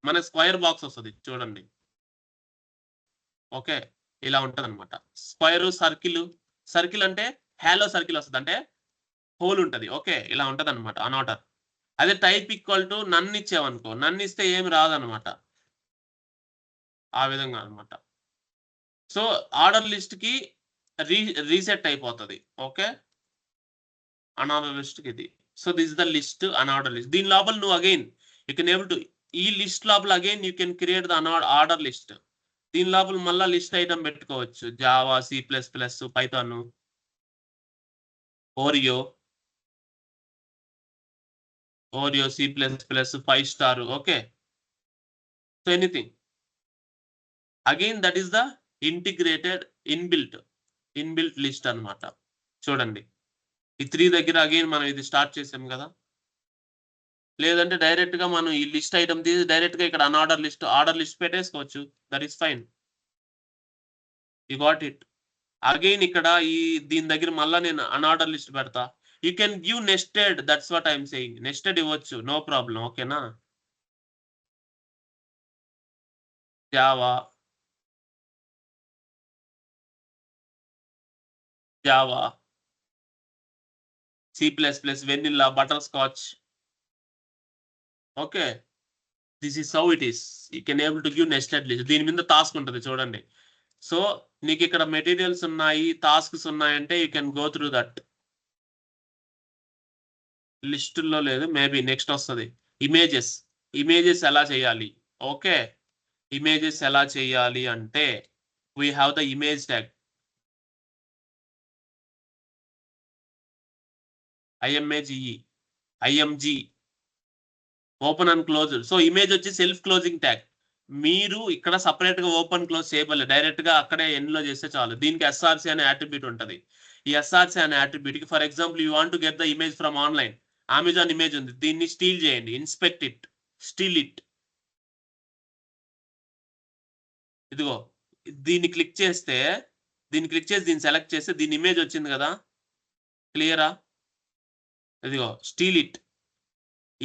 మన square box వస్తుంది చూడండి. Okay, ఇలా ఉంటుంది అనమాట. స్క్వైర్ సర్కిల్ అంటే హ్యాలో సర్కిల్ వస్తుంది, అంటే హోల్ ఉంటుంది. ఓకే, ఇలా ఉంటుంది అనమాట అన్ఆర్డర్. అదే టైప్ ఈక్వల్ టు నన్ను ఇచ్చావనుకో, నన్ను ఇస్తే ఏమి రాదనమాట, ఆ విధంగా అనమాట. సో ఆర్డర్ లిస్ట్ కి రీసెట్ అయిపోతుంది. ఓకే, అన్ఆర్డర్ లిస్ట్ కి ఇది. So this the list unorder list. దీని లోపల నువ్వు again you can able to ఈ లిస్ట్ లోపల again you can create the order list. దీని లోపల మళ్ళీ లిస్ట్ ఐటమ్ పెట్టుకోవచ్చు. Java, C++, Python, Oreo, C++, 5 star. Okay, so anything. Again that is the integrated inbuilt list అన్నమాట. చూడండి ఈ 3 దగ్గర అగైన్ మనం ఇది స్టార్ట్ చేసాం కదా. లేదంటే డైరెక్ట్ గా మనం ఈ లిస్ట్ ఐటమ్ తీసి డైరెక్ట్ గా ఇక్కడ ఆర్డర్ లిస్ట్ పెట్టేసుకోవచ్చు. That is fine, you got it. Again ఇక్కడ దీని దగ్గర మళ్ళా నేను అన్ఆర్డర్ లిస్ట్ పెడతా. You can give nested, that's what I'm saying. Nested ఇవ్వచ్చు, నో ప్రాబ్లం. ఓకేనా, Java, C++, vanilla, butter scotch. Okay, this is how it is. You can able to give nested list. దీని మీద task ఉంటుంది చూడండి. So నీకు ఇక్కడ materials ఉన్నాయి, tasks ఉన్నాయంటే you can go through that. లిస్టుల్లో లేదు, మేబీ నెక్స్ట్ వస్తుంది. ఇమేజెస్ ఎలా చేయాలి. ఓకే, ఇమేజెస్ ఎలా చేయాలి అంటే we have the image tag. IMG open and close. So image వచ్చి సెల్ఫ్ క్లోజింగ్ ట్యాగ్. మీరు ఇక్కడ సపరేట్ గా ఓపెన్ క్లోజ్ చేయబడలేదు, డైరెక్ట్ గా అక్కడే ఎండ్ లో చేస్తే చాలు. దీనికి SRC అనే అట్రిబ్యూట్ ఉంటుంది. ఈ SRC అనే అట్రిబ్యూట్ కి for example you want to get the image from online. Amazon image ఉంది, దీన్ని స్టీల్ చేయండి. Inspect it, steel it. ఇదిగో దీన్ని క్లిక్ చేసి దీన్ని సెలెక్ట్ చేస్తే దీని ఇమేజ్ వచ్చింది కదా. క్లియరా, ఇదిగో స్టీల్ ఇట్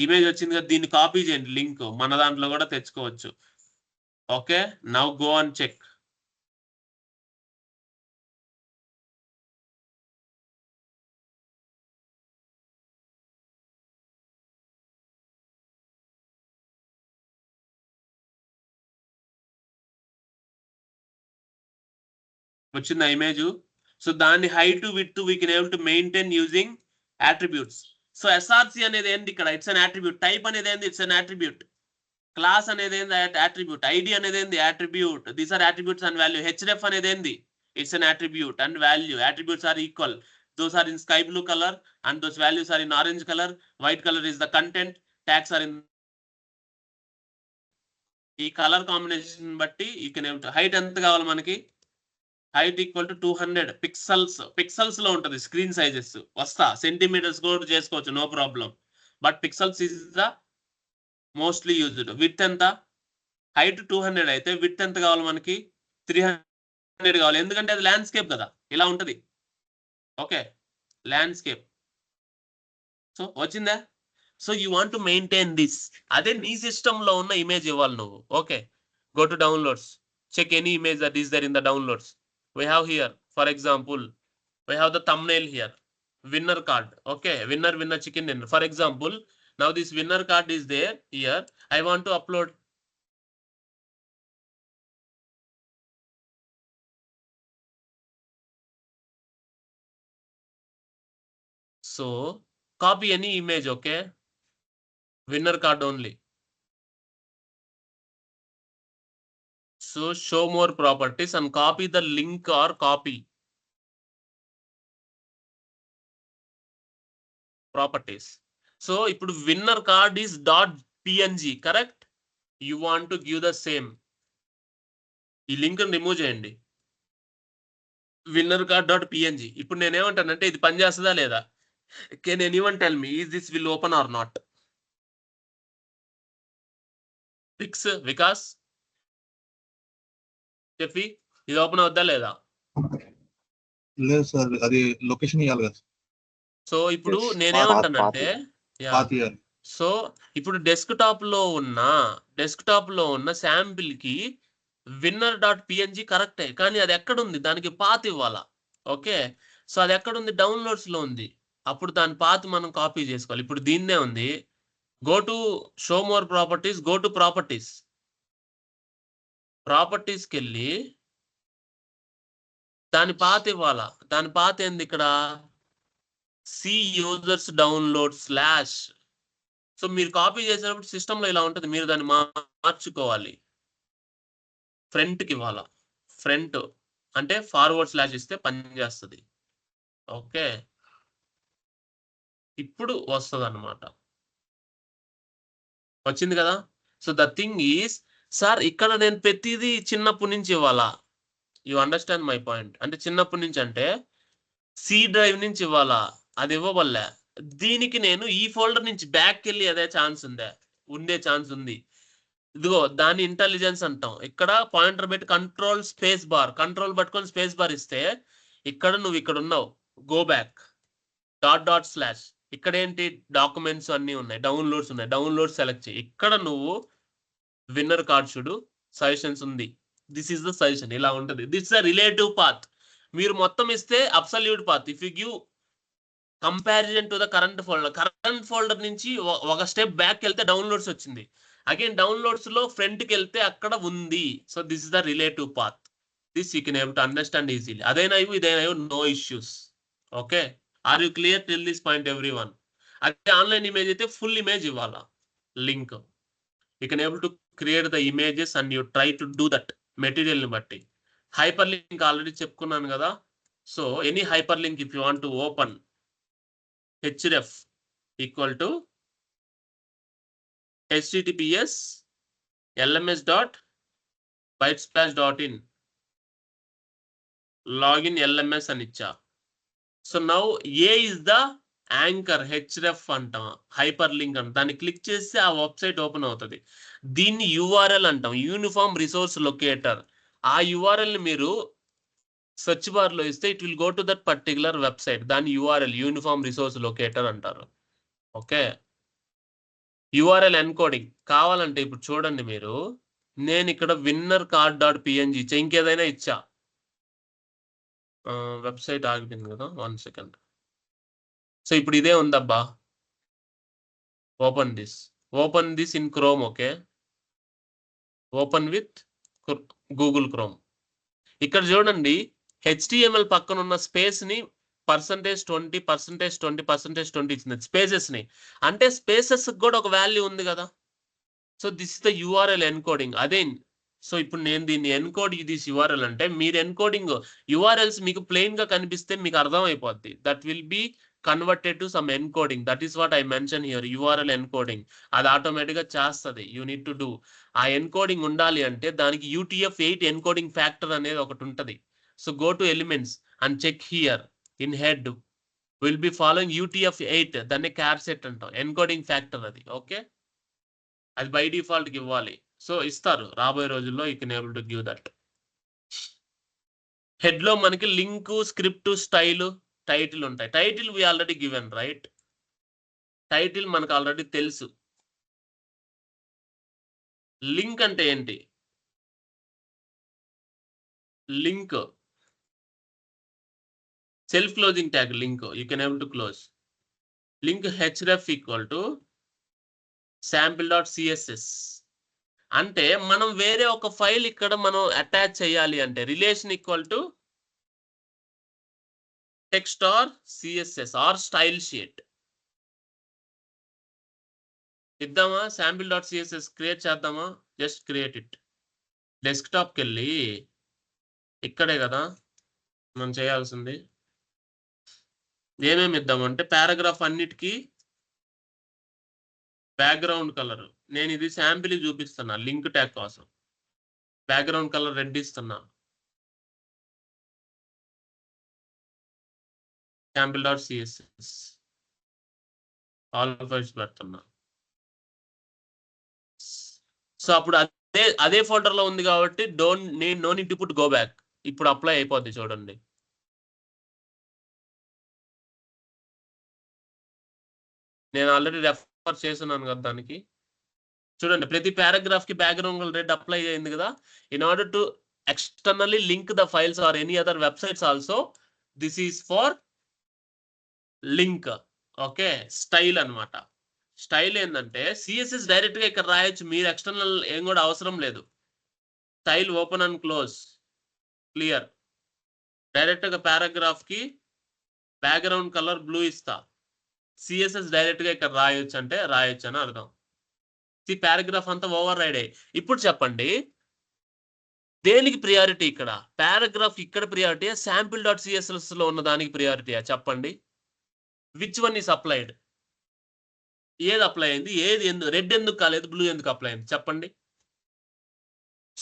ఇమేజ్ వచ్చింది కదా. దీన్ని కాపీ చేయండి, లింక్ మన దాంట్లో కూడా తెచ్చుకోవచ్చు. Okay, now go and check. వచ్చింది ఇమేజ్. సో దాన్ని height width we can able to maintain using attributes. So SRC అనేది ఏంటి ఇక్కడ, ఇట్స్ అన్ అట్రిబ్యూట్. టైప్ అనేది ఏంది, ఇట్స్ అన్ అట్రిబ్యూట్. క్లాస్ అనేది ఏంది, అట్రిబ్యూట్. ఐడి అనేది ఏంది, attribute. These are attributes and value. href అనేది ఏంది, it's an attribute and value. Attributes are equal. Those are in sky blue color and those values are in orange color. White color is the content. Tags are in ఈ colour combination బట్టి you can able to. Height ఎంత కావాలి మనకి, height equal to 200 pixels లో ఉంటుంది. Screen sizes వస్తా, centimetres కూడా చేసుకోవచ్చు, no problem. But pixels is the mostly used. Width ఎంత, హైట్ 200 అయితే విడ్త్ ఎంత కావాలి మనకి, 300 కావాలి. ఎందుకంటే అది ల్యాండ్స్కేప్ కదా, ఇలా ఉంటుంది. Okay, landscape. సో వచ్చిందా. So you want to maintain this. అదే నీ సిస్టమ్ లో ఉన్న ఇమేజ్ ఇవ్వాలి నువ్వు. Okay, go to downloads, check any image that is there in the downloads. We have here, for example, we have the thumbnail here, winner card. Okay, winner chicken dinner. For example, now this winner card is there here. I want to upload. So copy any image, okay? Winner card only. So show more properties and copy the link or copy properties. So ఇప్పుడు winner card is .png, correct? You want to give the same. ఈ link remove చేయండి. winner card.png. ఇప్పుడు నేనేమంటానంటే ఇది పనిచేస్తుందా లేదా? Can anyone tell me is this will open or not? Fix Vikas చెప్పి ఇది ఓపెన్ అవుద్దా లేదా? లేదు సార్, అది లొకేషన్ ఇవ్వాలి కదా. సో ఇప్పుడు నేనేమంటానంటే పాతియాలి. సో ఇప్పుడు డెస్క్టాప్ లో ఉన్న శాంపిల్ కి winner.png కరెక్టే, కానీ అది ఎక్కడుంది? దానికి పాత్ ఇవ్వాలా. ఓకే, సో అది ఎక్కడుంది? డౌన్లోడ్స్ లో ఉంది. అప్పుడు దాని పాత్ మనం కాపీ చేసుకోవాలి. ఇప్పుడు దీన్నే ఉంది, go to show more properties, go to ప్రాపర్టీస్కి వెళ్ళి దాని పాత్ ఇవ్వాలా. దాని పాత్ ఏంది ఇక్కడ? C users download slash. So మీరు కాపీ చేసినప్పుడు సిస్టంలో ఇలా ఉంటుంది, మీరు దాన్ని మార్చుకోవాలి. ఫ్రంట్కి ఇవ్వాలా. ఫ్రంట్ అంటే ఫార్వర్డ్ స్లాష్ ఇస్తే పనిచేస్తుంది. ఓకే, ఇప్పుడు వస్తుంది అన్నమాట. వచ్చింది కదా. So the thing is, sir ఇక్కడ నేను ప్రతిదీ చిన్నప్పటి నుంచి ఇవ్వాలా. You understand my point? అంటే చిన్నప్పటి నుంచి అంటే సి డ్రైవ్ నుంచి ఇవ్వాలా, అది ఇవ్వబల్లే. దీనికి నేను ఈ ఫోల్డర్ నుంచి బ్యాక్ వెళ్ళి ఉండే ఛాన్స్ ఉంది. ఇదిగో దాని ఇంటెలిజెన్స్ అంటాం. ఇక్కడ పాయింటర్ పెట్టి కంట్రోల్ పట్టుకొని స్పేస్ బార్ ఇస్తే ఇక్కడ నువ్వు ఇక్కడ ఉన్నావు, గో బ్యాక్ .. ఇక్కడ ఏంటి? డాక్యుమెంట్స్ అన్ని ఉన్నాయి, డౌన్లోడ్స్ ఉన్నాయి. డౌన్లోడ్ సెలెక్ట్ చేయి. ఇక్కడ నువ్వు విన్నర్ కార్డ్ చూడు, సజెషన్స్ ఉంది. దిస్ ఈస్ ద సజెషన్, ఇలా ఉంటుంది. This the relative path. మీరు మొత్తం ఇస్తే absolute path. If you give comparison to the current folder నుంచి ఒక స్టెప్ బ్యాక్ వెళ్తే డౌన్లోడ్స్ వచ్చింది. అగైన్ డౌన్లోడ్స్ లో ఫ్రంట్ కి వెళ్తే అక్కడ ఉంది. So this is the relative path. This you can able to understand easily. అదైనా ఇదైనా no issues. Okay, are you clear till this point everyone? అదే ఆన్లైన్ ఇమేజ్ అయితే ఫుల్ ఇమేజ్ ఇవ్వాలా. Link you can able to create the images and you try to do that material ని బట్టి. Hyper link already చెప్పుకున్నాను కదా. So any hyper link if you want to open href equal to https lms.bytesplash.in login lms అని ఇచ్చా. So now A is the anchor, href అంటాం, hyper link అంటాం. దాన్ని click చేస్తే ఆ వెబ్సైట్ ఓపెన్ అవుతుంది. దీన్ని యూఆర్ఎల్ అంటాం, యూనిఫామ్ రిసోర్స్ లొకేటర్. ఆ యూఆర్ఎల్ ని మీరు సెర్చ్ బార్ లో ఇస్తే it will go to that particular website. దాని యూఆర్ఎల్ యూనిఫామ్ రిసోర్స్ లొకేటర్ అంటారు. ఓకే, యూఆర్ఎల్ ఎన్కోడింగ్ కావాలంటే ఇప్పుడు చూడండి మీరు, నేను ఇక్కడ winner card.png ఇచ్చా, ఇంకేదైనా ఇచ్చా. వెబ్సైట్ ఆగిపోయింది కదా, 1 సెకండ్. సో ఇప్పుడు ఇదే ఉందబ్బా. Open this in Chrome. Okay, open with Google Chrome. ఇక్కడ చూడండి, HTML పక్కన ఉన్న స్పేస్ ని %20% ఇచ్చింది, స్పేసెస్ ని. అంటే స్పేసెస్ కూడా ఒక వాల్యూ ఉంది కదా. So this is the URL encoding. అదే సో ఇప్పుడు నేను దీన్ని ఎన్కోడ్ దిస్ యూఆర్ఎల్ అంటే, మీరు ఎన్కోడింగ్ యూఆర్ఎల్స్ మీకు ప్లెయిన్ గా కనిపిస్తే మీకు అర్థం అయిపోద్ది. That will be converted to some encoding. That is what I mention here, URL encoding. అది ఆటోమేటిక్ గా చేస్తుంది. You need to do. ఆ ఎన్కోడింగ్ ఉండాలి అంటే దానికి UTF-8 ఎన్కోడింగ్ ఫ్యాక్టర్ అనేది ఒకటి ఉంటుంది. So go to elements and check here in head will be following UTF-8. దాన్ని క్యార్సెట్ అంటాం, ఎన్కోడింగ్ ఫ్యాక్టర్ అది. ఓకే, అది బై డిఫాల్ట్ కి ఇవ్వాలి. సో ఇస్తారు రాబోయే రోజుల్లో. You can able to give that. Head లో మనకి లింక్, స్క్రిప్ట్, స్టైల్, టైటిల్ ఉంటాయి. Title we already given, right? Title మనకు ఆల్రెడీ తెలుసు. లింక్ అంటే ఏంటి? Link self closing tag link, you can able to close. Link href equal to sample.css. అంటే మనం వేరే ఒక ఫైల్ ఇక్కడ మనం అటాచ్ చేయాలి అంటే relation equal to text or CSS or stylesheet ఇద్దామా? శాంపిల్ డాట్ సిఎస్ఎస్ క్రియేట్ చేద్దామా? Just create it. డెస్క్టాప్కి వెళ్ళి ఇక్కడే కదా మనం చేయాల్సింది. ఏమేమి ఇద్దామంటే పారాగ్రాఫ్ అన్నిటికీ బ్యాక్గ్రౌండ్ కలర్. నేను ఇది శాంపిల్ చూపిస్తున్నా లింక్ ట్యాగ్ కోసం. బ్యాక్గ్రౌండ్ కలర్ రెడ్ ఇస్తున్నా. Sample dot CSS all files పెడుతున్నా. సో అప్పుడు అదే ఫోల్డర్ లో ఉంది కాబట్టి no need to put go back. ఇప్పుడు అప్లై అయిపోద్ది చూడండి. నేను ఆల్రెడీ రెఫర్ చేస్తున్నాను కదా దానికి. చూడండి ప్రతి పారాగ్రాఫ్ కి బ్యాక్గ్రౌండ్ రెడ్ అప్లై అయింది కదా. In order to externally link the files or any other websites also this is for link. Okay, style అన్నమాట. స్టైల్ ఏంటంటే సిఎస్ఎస్ డైరెక్ట్ గా ఇక్కడ రాయొచ్చు, మీరు ఎక్స్టర్నల్ ఏం కూడా అవసరం లేదు. Style open and close clear. Direct గా పారాగ్రాఫ్ కి బ్యాక్గ్రౌండ్ కలర్ బ్లూ ఇస్తా. సిఎస్ఎస్ డైరెక్ట్ గా ఇక్కడ రాయొచ్చు అంటే రాయొచ్చు అని అర్థం. ఈ పారాగ్రాఫ్ అంతా ఓవర్ రైడ్ అయ్యి. ఇప్పుడు చెప్పండి దేనికి ప్రియారిటీ? ఇక్కడ పారాగ్రాఫ్ ఇక్కడ ప్రియారిటీ, శాంపిల్ డాట్ సిఎస్ఎస్ లో ఉన్న దానికి ప్రియారిటీయా? చెప్పండి. Which one is applied? ఏది అప్లై అయింది? ఏది ఎందుకు రెడ్ ఎందుకు కాలేదు, బ్లూ ఎందుకు అప్లై అయింది చెప్పండి.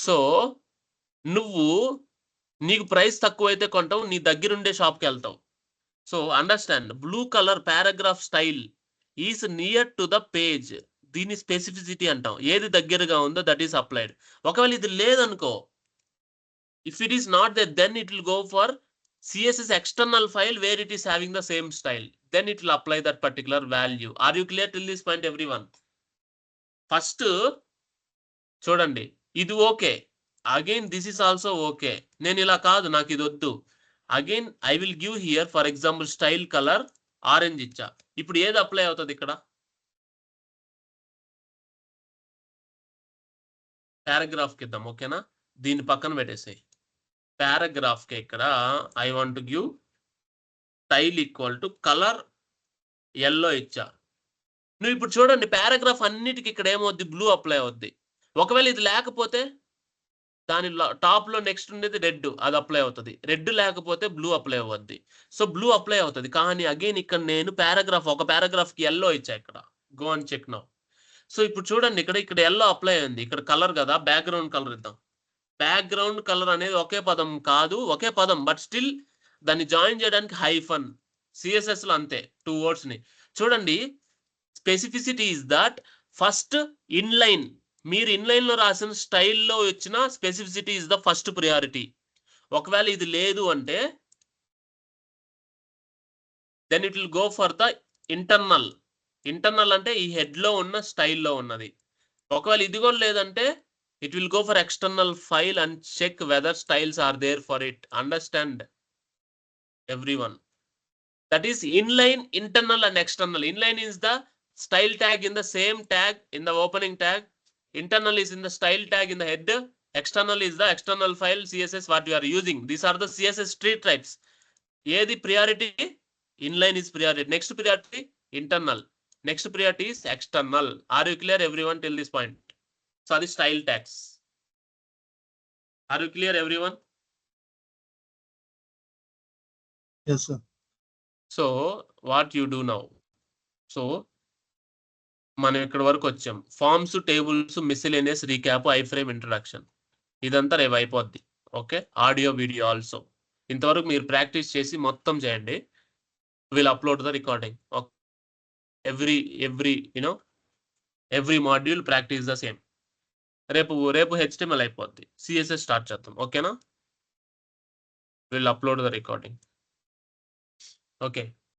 సో నీకు ప్రైస్ తక్కువైతే కొంటావు, నీ దగ్గరుండే షాప్కి వెళ్తావు. So understand, blue colour paragraph style is near to the page. దీని స్పెసిఫిసిటీ అంటాం. ఏది దగ్గరగా ఉందో దట్ ఈస్ అప్లైడ్. ఒకవేళ ఇది లేదనుకో, if it is not there then it will go for CSS external file where it is having the same style. Then it will apply that particular value. Are you clear till this point everyone? First చూడండి ఇది okay. Again this is also okay. నేను ఇలా కాదు, నాకు ఇది వద్దు. Again I will give here for example style colour orange ఇచ్చా. ఇప్పుడు ఏది అప్లై అవుతుంది ఇక్కడ? పారాగ్రాఫ్ కి ఇద్దాం. ఓకేనా, దీన్ని పక్కన పెట్టేసాయి. పారాగ్రాఫ్ కి ఇక్కడ I want to give style equal to colour yellow ఇచ్చా. నువ్వు ఇప్పుడు చూడండి పారాగ్రాఫ్ అన్నిటికి ఇక్కడ ఏమవుద్ది? బ్లూ అప్లై అవుద్ది. ఒకవేళ ఇది లేకపోతే దాని టాప్ లో నెక్స్ట్ ఉండేది రెడ్, అది అప్లై అవుతుంది. రెడ్ లేకపోతే బ్లూ అప్లై అవుద్ది. సో బ్లూ అప్లై అవుతుంది. కానీ అగైన్ ఇక్కడ నేను ఒక పారాగ్రాఫ్ కి ఎల్లో ఇచ్చా. ఇక్కడ గో అని చెక్ నౌ. సో ఇప్పుడు చూడండి ఇక్కడ ఎల్లో అప్లై అయింది. ఇక్కడ కలర్ కదా, బ్యాక్గ్రౌండ్ కలర్ ఇద్దాం. బ్యాక్గ్రౌండ్ కలర్ అనేది ఒకే పదం కాదు, ఒకే పదం బట్ స్టిల్ దాన్ని జాయిన్ చేయడానికి హైఫన్. సిఎస్ఎస్ లో అంతే 2 words ని. చూడండి specificity is that first inline, మీరు ఇన్లైన్ లో రాసిన స్టైల్లో వచ్చిన specificity is the first priority. ఒకవేళ ఇది లేదు అంటే then it will go for the internal. Internal అంటే ఈ హెడ్ లో ఉన్న స్టైల్లో ఉన్నది. ఒకవేళ ఇది కూడా లేదంటే it will go for external file and check whether styles are there for it. Understand everyone? That is inline, internal and external. Inline is the style tag in the same tag in the opening tag. Internal is in the style tag in the head. External is the external file CSS what you are using. These are the CSS tree types. Edi priority? Inline is priority. Next priority internal. Next priority is external. Are you clear everyone till this point? So the style tags. Are you clear everyone? Yes sir. So what you do now? So మనం ఇక్కడ వరకు వచ్చాం. Forms, tables, miscellaneous, recap, iframe, introduction. ఇదంతా రేపు అయిపోద్ది. Okay, audio video also. ఇంతవరకు మీరు practice చేసి మొత్తం చేయండి. Will upload the recording. Every module practice the same. రేపు HTML అయిపోద్ది. CSS స్టార్ట్ చేద్దాం. ఓకేనా? Will upload the recording. Okay.